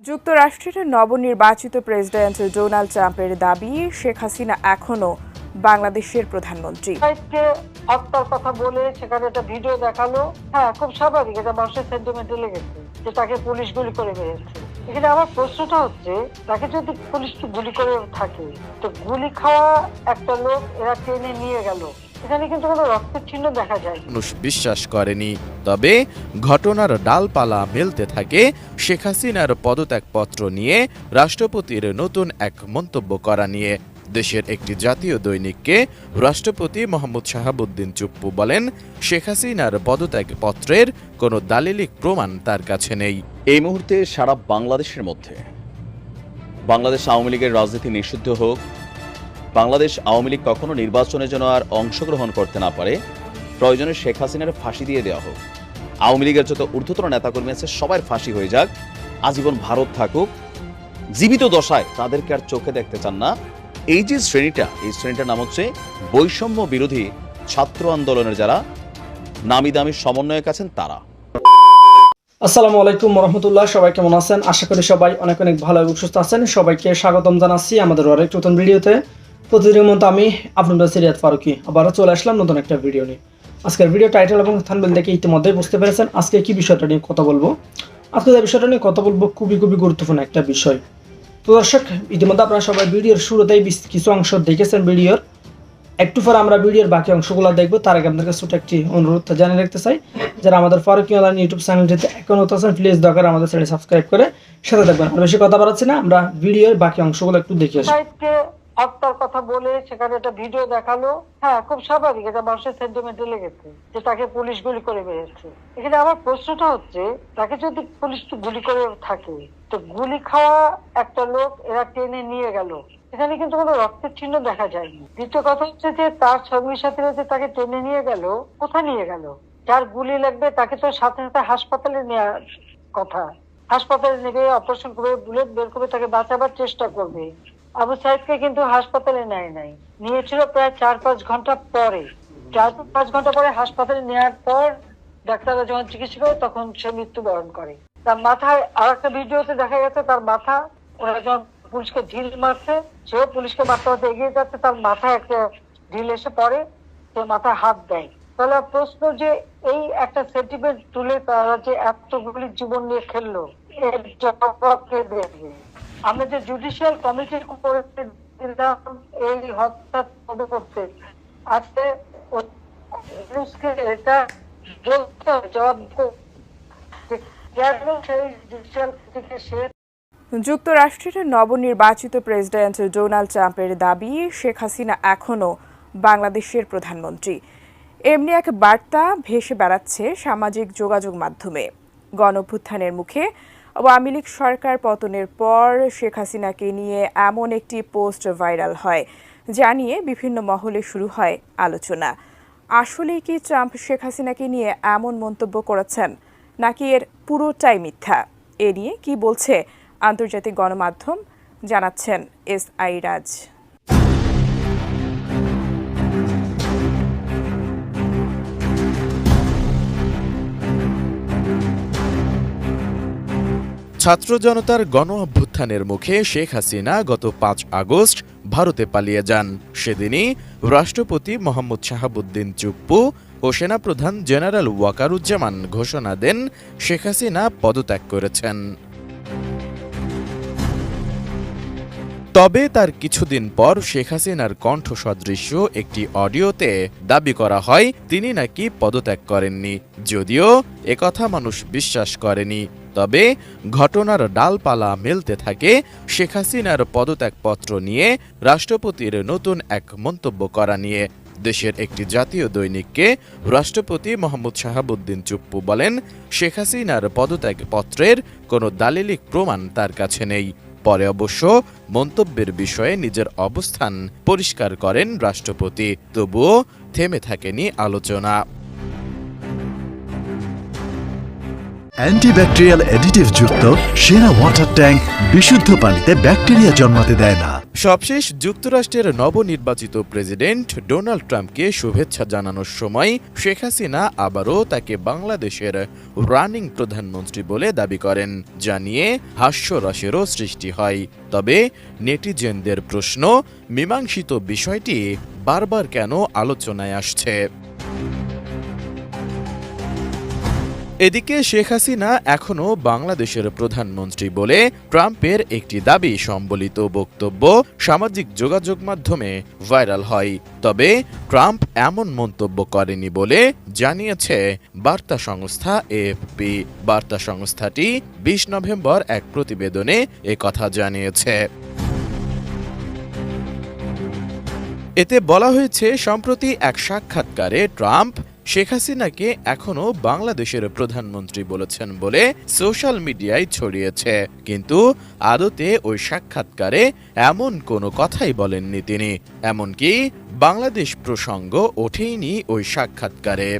যুক্তরাষ্ট্রের নবনির্বাচিত president Donald ট্রাম্পের দাবি, শেখ হাসিনা এখনো বাংলাদেশের প্রধানমন্ত্রী। হত্যার কথা বলে সেখানে একটা ভিডিও দেখালো। হ্যাঁ, খুব স্বাভাবিক, এটা মানুষের সেন্টিমেন্টে লেগেছে যে তাকে পুলিশ গুলি করে মেরেছে। এখানে আমার প্রশ্নটা হচ্ছে, তাকে যদি পুলিশ গুলি করে থাকে, তো গুলি খাওয়া একটা লোক এরা টেনে নিয়ে গেল, এখানে কিন্তু কোনো রক্তের চিহ্ন দেখা যায়। মানুষ বিশ্বাস করেনি, তবে ঘটনার ডালপালা মেলতে থাকে শেখ হাসিনার পদত্যাগপত্র নিয়ে রাষ্ট্রপতির নতুন এক মন্তব্য করা নিয়ে। দেশের একটি জাতীয় দৈনিককে রাষ্ট্রপতি মোহাম্মদ শাহাবুদ্দিন চুপ্পু বলেন, শেখ হাসিনার পদত্যাগপত্রের কোনো দালিলিক প্রমাণ তার কাছে নেই। এই মুহূর্তে সারা বাংলাদেশের মধ্যে বাংলাদেশ আওয়ামী লীগের রাজনীতি নিষিদ্ধ হোক, বাংলাদেশ আওয়ামী লীগ কখনো নির্বাচনে যেন আর অংশগ্রহণ করতে না পারে, প্রয়োজনে শেখ হাসিনার ফাঁসি দিয়ে দেওয়া হোক, আওয়ামী লীগের যত ঊর্ধ্বতন নেতাকর্মী আছে সবার ফাঁসি হয়ে যাক, আজীবন ভারত থাকুক, জীবিত দশায় তাদেরকে আর চোখে দেখতে চান না। এই যে শ্রেণীটার নাম হচ্ছে বৈষম্য বিরোধী ছাত্র আন্দোলনের যারা নামি দামি সমন্বয়ক আছেন তারা। আসসালামু আলাইকুম রহমতুল্লাহ, সবাই কেমন আছেন? আশা করি সবাই অনেক অনেক ভালো এবং সুস্থ আছেন। সবাইকে স্বাগতম জানাচ্ছি আমাদের আরেক নতুন ভিডিওতে। প্রতিদিনের মতো আমি আপনাদের সিরিয়াত ফারুকি আবারও চলে আসলাম নতুন একটা ভিডিও নিয়ে। আজকের ভিডিও টাইটেল এবং থাম্বনেল দেখে ইতিমধ্যে বুঝতে পেরেছেন আজকে কি বিষয়টা নিয়ে কথা বলবো। আজকে যে বিষয়টা নিয়ে কথা বলবো খুবই গুরুত্বপূর্ণ একটা বিষয়। তো দর্শক, ইতিমধ্যে আপনারা সবাই ভিডিওর শুরুতেই কিছু অংশ দেখেছেন ভিডিওর। একটু পর আমরা ভিডিওর বাকি অংশগুলো দেখবো। তার আগে আপনাদের ছোট একটি অনুরোধ জানিয়ে রাখতে চাই, যারা আমাদের ফারুকি অনলাইন ইউটিউব চ্যানেলটিতে এখন আছেন, প্লিজ দরকার আমাদের চ্যানেল সাবস্ক্রাইব করে সাথে থাকবেন। আর বেশি কথা বাড়াচ্ছি না, আমরা ভিডিওর বাকি অংশগুলো একটু দেখে আসি। হত্যার কথা বলে সেখানে একটা ভিডিও দেখালো। হ্যাঁ, খুব স্বাভাবিক, এটা মানুষের সেন্টিমেন্টে লেগেছে যে তাকে পুলিশ গুলি করে মেরেছে। এখানে আমার প্রশ্নটা হচ্ছে, তাকে যদি পুলিশ গুলি করে থাকে, তো গুলি খাওয়া একটা লোক এরা টেনে নিয়ে গেল, এখানে কিন্তু কোনো রক্তের চিহ্ন দেখা যায়নি। দ্বিতীয় কথা হচ্ছে যে তার সঙ্গী সাথীরা যে তাকে টেনে নিয়ে গেল, কোথায় নিয়ে গেল? যার গুলি লাগবে তাকে তো সাথে সাথে হাসপাতালে নেওয়ার কথা, হাসপাতালে নেবে, অপারেশন করবে, বুলেট বের করে তাকে বাঁচাবার চেষ্টা করবে। আবু সাইদকে কিন্তু হাসপাতালে নেয় নাই, নিয়েছিল প্রায় 4-5 ঘন্টা পরে। 4-5 ঘন্টা পরে হাসপাতালে নেওয়ার পর ডাক্তাররা যখন চিকিৎসা করে তখন সে মৃত্যুবরণ করে। তার মাথায় আর একটা ভিডিওতে দেখা গেছে তার মাথা, ওরা যখন পুলিশকে ঢিল মারছে, সেও পুলিশকে মারতে মারতে এগিয়ে যাচ্ছে, তার মাথায় একটা ঢিল এসে পড়ে, সে মাথায় হাত দেয়। তাহলে প্রশ্ন যে এই একটা সেন্টিমেন্ট তুলে তারা যে এতগুলি জীবন নিয়ে খেললো, এর জবাবকে দেখবে। আমরা যে জুডিশিয়াল কমিটি করে দিলাম এই হত্যা করতে, আজকে এটা জবাব যুক্তরাষ্ট্রের নবনির্বাচিত প্রেসিডেন্ট ডোনাল্ড ট্রাম্পের দাবি, শেখ হাসিনা এখনো বাংলাদেশের প্রধানমন্ত্রী। এমনি এক বার্তা ভেসে বেড়াচ্ছে সামাজিক যোগাযোগ মাধ্যমে। গণঅভ্যুত্থানের মুখে আওয়ামী লীগ সরকার পতনের পর শেখ হাসিনাকে নিয়ে এমন একটি পোস্ট ভাইরাল হয়, যা নিয়ে বিভিন্ন মহলে শুরু হয় আলোচনা। আসলেই কি ট্রাম্প শেখ হাসিনাকে নিয়ে এমন মন্তব্য করেছেন, নাকি এর পুরোটাই মিথ্যা? এ নিয়ে কি বলছে আন্তর্জাতিক গণমাধ্যম, জানাচ্ছেন এসআই রাজ। ছাত্র জনতার গণ অভ্যুত্থানের মুখে শেখ হাসিনা গত 5 আগস্ট ভারতে পালিয়ে যান। সেদিনই রাষ্ট্রপতি মোহাম্মদ শাহাবুদ্দিন চুপ্পু ও সেনাপ্রধান জেনারেল ওয়াকারুজ্জামান ঘোষণা দেন শেখ হাসিনা পদত্যাগ করেছেন। তবে তার কিছুদিন পর শেখ হাসিনার কণ্ঠ সদৃশ্য একটি অডিওতে দাবি করা হয় তিনি নাকি পদত্যাগ করেননি। যদিও একথা মানুষ বিশ্বাস করেনি, তবে ঘটনার ডালপালা মেলতে থাকে শেখ হাসিনার পদত্যাগপত্র নিয়ে রাষ্ট্রপতির নতুন এক মন্তব্য করা নিয়ে। দেশের একটি জাতীয় দৈনিককে রাষ্ট্রপতি মোহাম্মদ শাহাবুদ্দিন চুপ্পু বলেন, শেখ হাসিনার পদত্যাগপত্রের কোনো দালিলিক প্রমাণ তার কাছে নেই। পরে অবশ্য মন্তব্যের বিষয়ে নিজের অবস্থান পরিষ্কার করেন রাষ্ট্রপতি। তবুও থেমে থাকেনি আলোচনা। অ্যান্টিব্যাকটেরিয়াল অ্যাডিটিভ যুক্ত সেরা ওয়াটার ট্যাঙ্ক বিশুদ্ধ পানিতে ব্যাকটেরিয়া জন্মাতে দেয় না। সবশেষ যুক্তরাষ্ট্রের নবনির্বাচিত প্রেসিডেন্ট ডোনাল্ড ট্রাম্পকে শুভেচ্ছা জানানোর সময় শেখ হাসিনা আবারও তাকে বাংলাদেশের রানিং প্রধানমন্ত্রী বলে দাবি করেন, যা নিয়ে হাস্যরসেরও সৃষ্টি হয়। তবে নেটিজেনদের প্রশ্ন, মীমাংসিত বিষয়টি বারবার কেন আলোচনায় আসছে? এদিকে শেখ হাসিনা এখনও বাংলাদেশের প্রধানমন্ত্রী বলে ট্রাম্পের একটি দাবি সম্বলিত বক্তব্য সামাজিক যোগাযোগ মাধ্যমে ভাইরাল হয়। তবে ট্রাম্প এমন মন্তব্য করেনি বলে জানিয়েছে বার্তা সংস্থা এএফপি। বার্তা সংস্থাটি ২০ নভেম্বর এক প্রতিবেদনে একথা জানিয়েছে। এতে বলা হয়েছে, সম্প্রতি এক সাক্ষাৎকারে ট্রাম্প শেখ হাসিনাকে এখনও বাংলাদেশের প্রধানমন্ত্রী বলেছেন বলে সোশ্যাল মিডিয়ায় ছড়িয়েছে, কিন্তু আদতে ওই সাক্ষাৎকারে এমন কোনো কথাই বলেননি তিনি। এমনকি বাংলাদেশ প্রসঙ্গ ওঠেইনি ওই সাক্ষাৎকারে।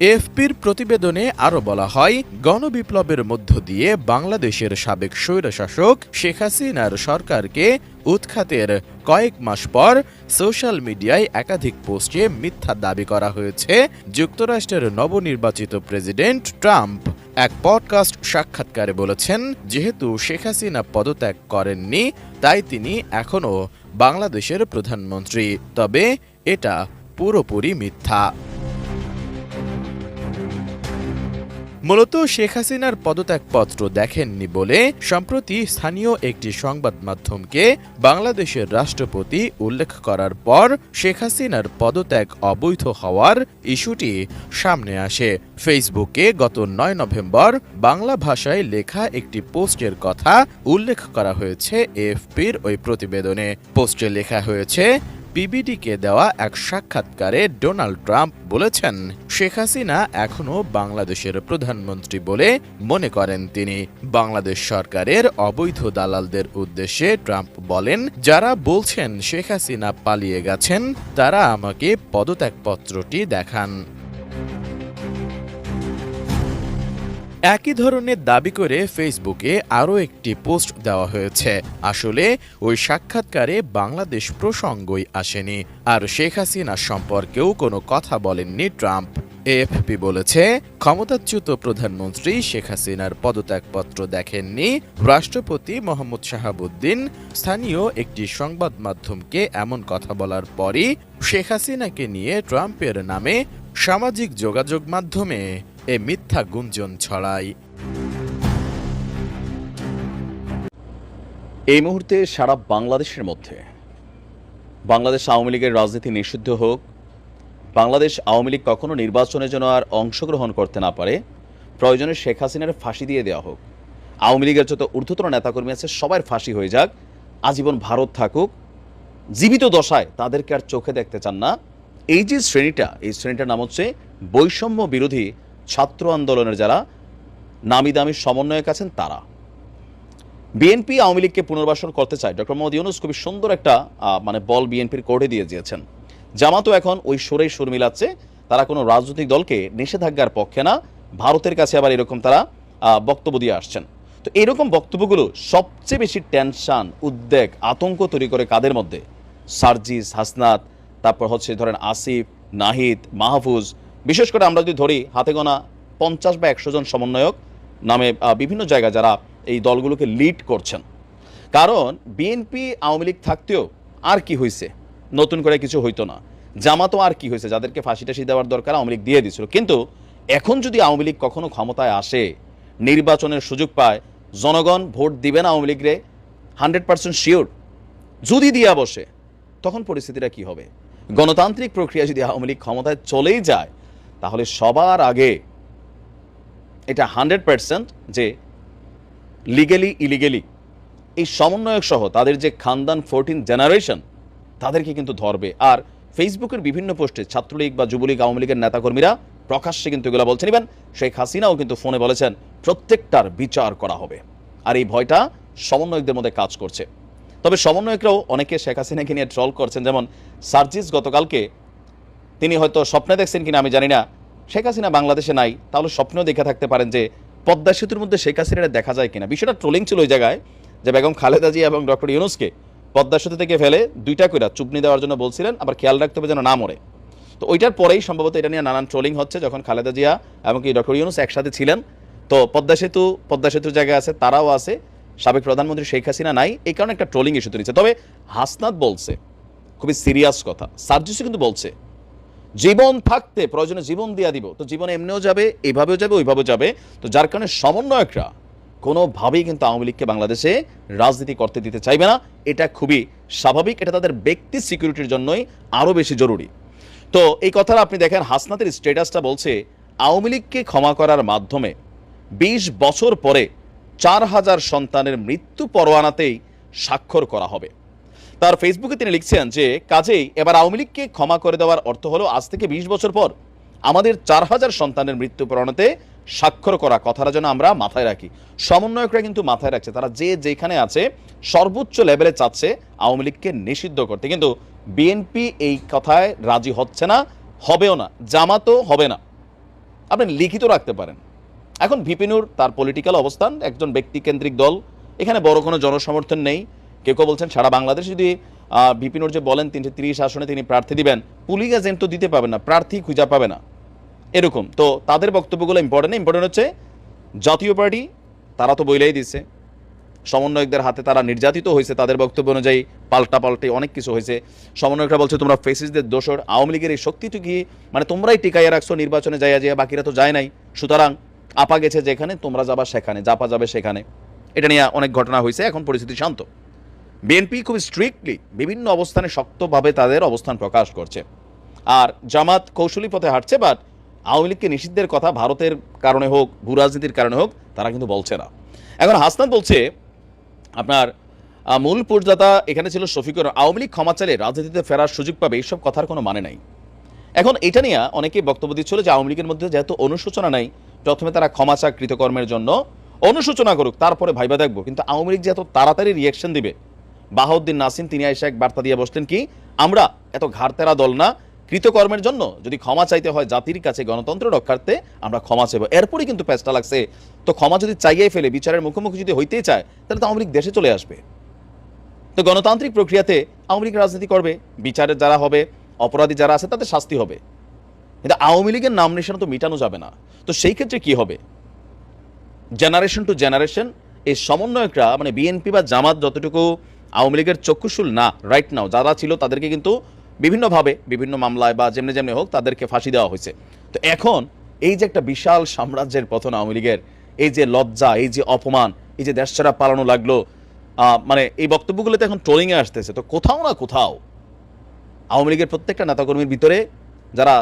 এএফপির প্রতিবেদনে আরও বলা হয়, গণবিপ্লবের মধ্য দিয়ে বাংলাদেশের সাবেক স্বৈরশাসক শেখ হাসিনার সরকারকে উৎখাতের কয়েক মাস পর সোশ্যাল মিডিয়ায় একাধিক পোস্টে মিথ্যা দাবি করা হয়েছে যুক্তরাষ্ট্রের নবনির্বাচিত প্রেসিডেন্ট ট্রাম্প এক পডকাস্ট সাক্ষাৎকারে বলেছেন, যেহেতু শেখ হাসিনা পদত্যাগ করেননি তাই তিনি এখনও বাংলাদেশের প্রধানমন্ত্রী। তবে এটা পুরোপুরি মিথ্যা। মূলত শেখ হাসিনার পদত্যাগপত্র দেখেননি বলে সম্প্রতি স্থানীয় একটি সংবাদ মাধ্যমকে বাংলাদেশের রাষ্ট্রপতি উল্লেখ করার পর শেখ হাসিনার পদত্যাগ অবৈধ হওয়ার ইস্যুটি সামনে আসে। ফেসবুকে গত ৯ নভেম্বর বাংলা ভাষায় লেখা একটি পোস্টের কথা উল্লেখ করা হয়েছে এএফপির ওই প্রতিবেদনে। পোস্টে লেখা হয়েছে, বিবিডিকে দেওয়া এক সাক্ষাৎকারে ডোনাল্ড ট্রাম্প বলেছেন, শেখ হাসিনা এখনও বাংলাদেশের প্রধানমন্ত্রী বলে মনে করেন তিনি। বাংলাদেশ সরকারের অবৈধ দালালদের উদ্দেশ্যে ট্রাম্প বলেন, যারা বলছেন শেখ হাসিনা পালিয়ে গেছেন তারা আমাকে পদত্যাগপত্রটি দেখান। একই ধরনের দাবি করে ফেসবুকে আরও একটি পোস্ট দেওয়া হয়েছে। আসলে ওই সাক্ষাৎকারে বাংলাদেশ প্রসঙ্গই আসেনি, আর শেখ হাসিনা সম্পর্কেও কোনো কথা বলেননি ট্রাম্প। এএফপি বলেছে, ক্ষমতাচ্যুত প্রধানমন্ত্রী শেখ হাসিনার পদত্যাগপত্র দেখেননি রাষ্ট্রপতি মোহাম্মদ শাহাবুদ্দিন স্থানীয় একটি সংবাদ মাধ্যমকে এমন কথা বলার পরই শেখ হাসিনাকে নিয়ে ট্রাম্পের নামে সামাজিক যোগাযোগ মাধ্যমে এ মিথ্যা গুঞ্জন ছড়ায়। এই মুহূর্তে সারা বাংলাদেশের মধ্যে বাংলাদেশ আওয়ামী লীগের রাজনীতি নিষিদ্ধ হোক, বাংলাদেশ আওয়ামী লীগ কখনো নির্বাচনে যেন আর অংশগ্রহণ করতে না পারে, প্রয়োজনে শেখ হাসিনার ফাঁসি দিয়ে দেওয়া হোক, আওয়ামী লীগের যত ঊর্ধ্বতন নেতাকর্মী আছে সবার ফাঁসি হয়ে যাক, আজীবন ভারত থাকুক, জীবিত দশায় তাদেরকে আর চোখে দেখতে চান না। এই যে শ্রেণীটা, এই শ্রেণীটার নাম হচ্ছে বৈষম্য বিরোধী ছাত্র আন্দোলনের যারা নামি দামি সমন্বয়ক আছেন তারা। বিএনপি আওয়ামী লীগকে পুনর্বাসন করতে চায়, ডক্টর মোহাম্মদ ইউনূস খুবই সুন্দর একটা বল বিএনপির কোর্টে দিয়ে দিয়েছেন। জামাতও এখন ওই সুরেই সুর মিলাচ্ছে, তারা কোনো রাজনৈতিক দলকে নিষেধাজ্ঞার পক্ষে না, ভারতের কাছে আবার এরকম তারা বক্তব্য দিয়ে আসছেন। তো এরকম বক্তব্যগুলো সবচেয়ে বেশি টেনশন, উদ্বেগ, আতঙ্ক তৈরি করে কাদের মধ্যে? সার্জিস, হাসনাত, তারপর হচ্ছে ধরেন আসিফ, নাহিদ, মাহফুজ, বিশেষ করে আমরা যদি ধরি হাতে গোনা 50 বা 100 জন সমন্বয়ক নামে বিভিন্ন জায়গায় যারা এই দলগুলোকে লিড করছেন। কারণ বিএনপি আওয়ামী লীগ থাকতেও আর কি হয়েছে, নতুন করে কিছু হইতো না। জামাতও আর কি হয়েছে, যাদেরকে ফাঁসি টাসি দেওয়ার দরকার আওয়ামী লীগ দিয়ে দিছিল। কিন্তু এখন যদি আওয়ামী লীগ কখনো ক্ষমতায় আসে, নির্বাচনের সুযোগ পায়, জনগণ ভোট দিবে না আওয়ামী লীগরে 100% শিওর। যদি দিয়া বসে তখন পরিস্থিতিটা কি হবে? গণতান্ত্রিক প্রক্রিয়া যদি আওয়ামী লীগ ক্ষমতায় চলেই যায়, তাহলে সবার আগে এটা 100% যে লিগেলি ইলিগেলি এই সমন্বয়ক সহ তাদের যে খানদান 14 জেনারেশন তাদেরকে কিন্তু ধরবে। আর ফেসবুকের বিভিন্ন পোস্টে ছাত্রলীগ বা যুবলীগ আওয়ামী লীগের নেতাকর্মীরা প্রকাশ্যে কিন্তু এগুলো বলছেন। ইভেন শেখ হাসিনাও কিন্তু ফোনে বলেছেন প্রত্যেকটার বিচার করা হবে। আর এই ভয়টা সমন্বয়কদের মধ্যে কাজ করছে। তবে সমন্বয়করাও অনেকে শেখ হাসিনাকে নিয়ে ট্রল করছেন। যেমন সার্জিস গতকালকে তিনি হয়তো স্বপ্নে দেখছেন কিনা আমি জানি না, শেখ হাসিনা বাংলাদেশে নাই, তাহলে স্বপ্নেও দেখে থাকতে পারেন যে পদ্মা সেতুর মধ্যে শেখ হাসিনা দেখা যায় কিনা। বিষয়টা ট্রোলিং ছিল ওই জায়গায়। যে বেগম খালেদা জিয়া এবং ডক্টর ইউনূসকে পদ্মা সেতু থেকে ফেলে 2টা কইরা চুপনি দেওয়ার জন্য বলছিলেন, আবার খেয়াল রাখতে হবে যেন না মরে। তো ওইটার পরেই সম্ভবত এটা নিয়ে নানান ট্রোলিং হচ্ছে, যখন খালেদা জিয়া এবং কি ডক্টর ইউনূস একসাথে ছিলেন। তো পদ্মা সেতুর জায়গায় আছে, তারাও আছে, সাবেক প্রধানমন্ত্রী শেখ হাসিনা নাই, এই কারণে একটা ট্রোলিং ইস্যু তৈরি হচ্ছে। তবে হাসনাত বলছে খুবই সিরিয়াস কথা, সার্জিসও কিন্তু বলছে জীবন থাকতে প্রয়োজনে জীবন দিয়া দিব। তো জীবন এমনিও যাবে, এইভাবেও যাবে, ওইভাবেও যাবে। তো যার কারণে সমন্বয়করা কোনোভাবেই কিন্তু আওয়ামী লীগকে বাংলাদেশে রাজনীতি করতে দিতে চাইবে না। এটা খুবই স্বাভাবিক, এটা তাদের ব্যক্তি সিকিউরিটির জন্যই আরও বেশি জরুরি। তো এই কথাটা আপনি দেখেন, হাসনাতের স্ট্যাটাসটা বলছে আওয়ামী লীগকে ক্ষমা করার মাধ্যমে 20 বছর পরে 4000 সন্তানের মৃত্যু পরোয়ানাতেই স্বাক্ষর করা হবে। তার ফেসবুকে তিনি লিখছেন যে কাজেই এবার আওয়ামী লীগকে ক্ষমা করে দেওয়ার অর্থ হলো আজ থেকে 20 বছর পর আমাদের 4000 সন্তানের মৃত্যু পরোয়ানাতে স্বাক্ষর করা। কথাটা যেন আমরা মাথায় রাখি। সমন্বয়করা কিন্তু মাথায় রাখছে, তারা যে যেখানে আছে সর্বোচ্চ লেভেলে চাচ্ছে আওয়ামী লীগকে নিষিদ্ধ করতে, কিন্তু বিএনপি এই কথায় রাজি হচ্ছে না, হবেও না, জামাতও হবে না। আপনি লিখিত রাখতে পারেন। এখন ভিপি নূর তার পলিটিক্যাল অবস্থান, একজন ব্যক্তিকেন্দ্রিক দল, এখানে বড় কোনো জনসমর্থন নেই। কেউ কেউ বলছেন সারা বাংলাদেশ যদি ভিপি নূর যে বলেন 330 আসনে তিনি প্রার্থী দিবেন, পুলিং এজেন্ট তো দিতে পাবেন না, প্রার্থী খুঁজে পাবে না, এরকম। তো তাদের বক্তব্যগুলো ইম্পর্টেন্ট হচ্ছে জাতীয় পার্টি, তারা তো বইলেই দিচ্ছে সমন্বয়কদের হাতে তারা নির্যাতিত হয়েছে, তাদের বক্তব্য অনুযায়ী পাল্টে অনেক কিছু হয়েছে। সমন্বয়করা বলছে তোমরা ফেসিসদের দোসর, আওয়ামী লীগের এই শক্তিটুকি মানে তোমরাই টিকাইয়া রাখছো, নির্বাচনে যাইয়া বাকিরা তো যায় নাই, সুতরাং আপা গেছে যেখানে তোমরা যাবা সেখানে, জাপা যাবে সেখানে। এটা নিয়ে অনেক ঘটনা হয়েছে, এখন পরিস্থিতি শান্ত। বিএনপি খুব স্ট্রিক্টলি বিভিন্ন অবস্থানে শক্তভাবে তাদের অবস্থান প্রকাশ করছে, আর জামাত কৌশলী পথে হাঁটছে। বাট আওয়ামী লীগকে নিষিদ্ধের কথা ভারতের কারণে হোক, ভূ রাজনীতির কারণে হোক, তারা কিন্তু বলছে না। এখন হাসনাত বলছে আপনার মূল পূর্ণদাতা এখানে ছিল শফিকুর, আওয়ামী লীগ ক্ষমা চাইলে রাজনীতিতে ফেরার সুযোগ পাবে, এইসব কথার কোনো মানে নাই। এখন এটা নিয়ে অনেকেই বক্তব্য দিচ্ছিল যে আওয়ামী লীগের মধ্যে যেহেতু অনুশোচনা নাই, প্রথমে তারা ক্ষমা চা কৃতকর্মের জন্য, অনুশোচনা করুক, তারপরে ভাইবা দেখবো। কিন্তু আওয়ামী লীগ যে এত তাড়াতাড়ি রিয়াকশন দিবে, বাহাউদ্দিন নাসিম তিনি আইসা এক বার্তা দিয়ে বসলেন কি, আমরা এত ঘাড়তেরা দল না, কৃতকর্মের জন্য যদি ক্ষমা চাইতে হয় জাতির কাছে, গণতন্ত্র রক্ষার্থে আমরা ক্ষমা চাইব। এরপরে কিন্তু প্যাচটা লাগছে, তো ক্ষমা যদি চাইয়াই ফেলে, বিচারের মুখোমুখি যদি হইতেই চায়, তাহলে তো আওয়ামী লীগ দেশে চলে আসবে। তো গণতান্ত্রিক প্রক্রিয়াতে আওয়ামী লীগ রাজনীতি করবে, বিচারের যারা হবে, অপরাধী যারা আছে তাদের শাস্তি হবে, কিন্তু আওয়ামী লীগের নাম নিশানা তো মিটানো যাবে না। তো সেই ক্ষেত্রে কি হবে, জেনারেশন টু জেনারেশন এই সমন্বয়করা মানে বিএনপি বা জামাত যতটুকু আওয়ামী লীগের চক্ষুশূল না রাইট নাও, যারা ছিল তাদেরকে কিন্তু বিভিন্নভাবে বিভিন্ন মামলায় বা যেমনি হোক তাদেরকে ফাঁসি দেওয়া হয়েছে। তো এখন এই যে একটা বিশাল সাম্রাজ্যের পতন আওয়ামী লীগের, এই যে লজ্জা, এই যে অপমান, এই যে দেশ ছাড়া পালানো লাগলো, মানে এই বক্তব্যগুলোতে এখন ট্রোলিংয়ে আসতেছে। তো কোথাও না কোথাও আওয়ামী লীগের প্রত্যেকটা নেতাকর্মীর ভিতরে যারা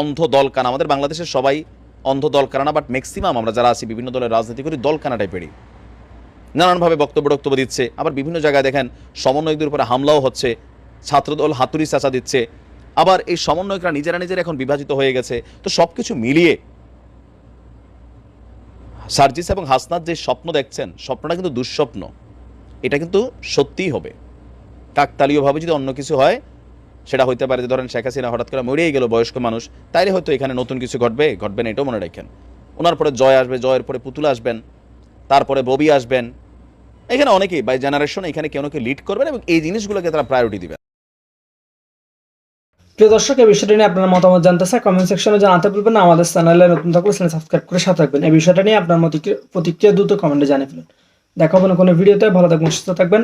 অন্ধ দলকানা, আমাদের বাংলাদেশের সবাই অন্ধ দলকানা, বাট ম্যাক্সিমাম আমরা যারা আছি বিভিন্ন দলের রাজনীতি করি দলকানা টাইপেরই, নানানভাবে বক্তব্য দিচ্ছে। আবার বিভিন্ন জায়গায় দেখেন সমন্বয়কদের উপরে হামলাও হচ্ছে, ছাত্রদল হাতুড়ি চাচা দিচ্ছে, আবার এই সমন্বয়করা নিজেরা এখন বিভাজিত হয়ে গেছে। তো সবকিছু মিলিয়ে সার্জিস এবং হাসনাত যে স্বপ্ন দেখছেন, স্বপ্নটা কিন্তু দুঃস্বপ্ন, এটা কিন্তু সত্যিই হবে। কাকতালীয়ভাবে যদি অন্য কিছু হয়, সেটা হইতে পারে যে ধরেন শেখ হাসিনা হঠাৎ করে মরেই গেল, বয়স্ক মানুষ, তাইলে হয়তো এখানে নতুন কিছু ঘটবে না, এটাও মনে রাখেন। ওনার পরে জয় আসবে, জয়ের পরে পুতুল আসবেন, তারপরে ববি আসবেন, এখানে অনেকেই বাই জেনারেশন এখানে কেউ লিড করবেন এবং এই জিনিসগুলোকে তারা প্রায়োরিটি দিবেন। প্রিয় দর্শক, এই বিষয়টা নিয়ে আপনার মতামত জানতে চাই, কমেন্ট সেকশনে জানাতে ভুলবেন না। আমাদের চ্যানেলে নতুন থাকলে চ্যানেল সাবস্ক্রাইব করে সাথে থাকবেন। এই বিষয়টা নিয়ে আপনার প্রতিক্রিয়া দ্রুত কমেন্টে জানিয়ে ফেলুন। দেখা হবে না কোনো ভিডিওতে। ভালো থাকবেন, সুস্থ থাকবেন।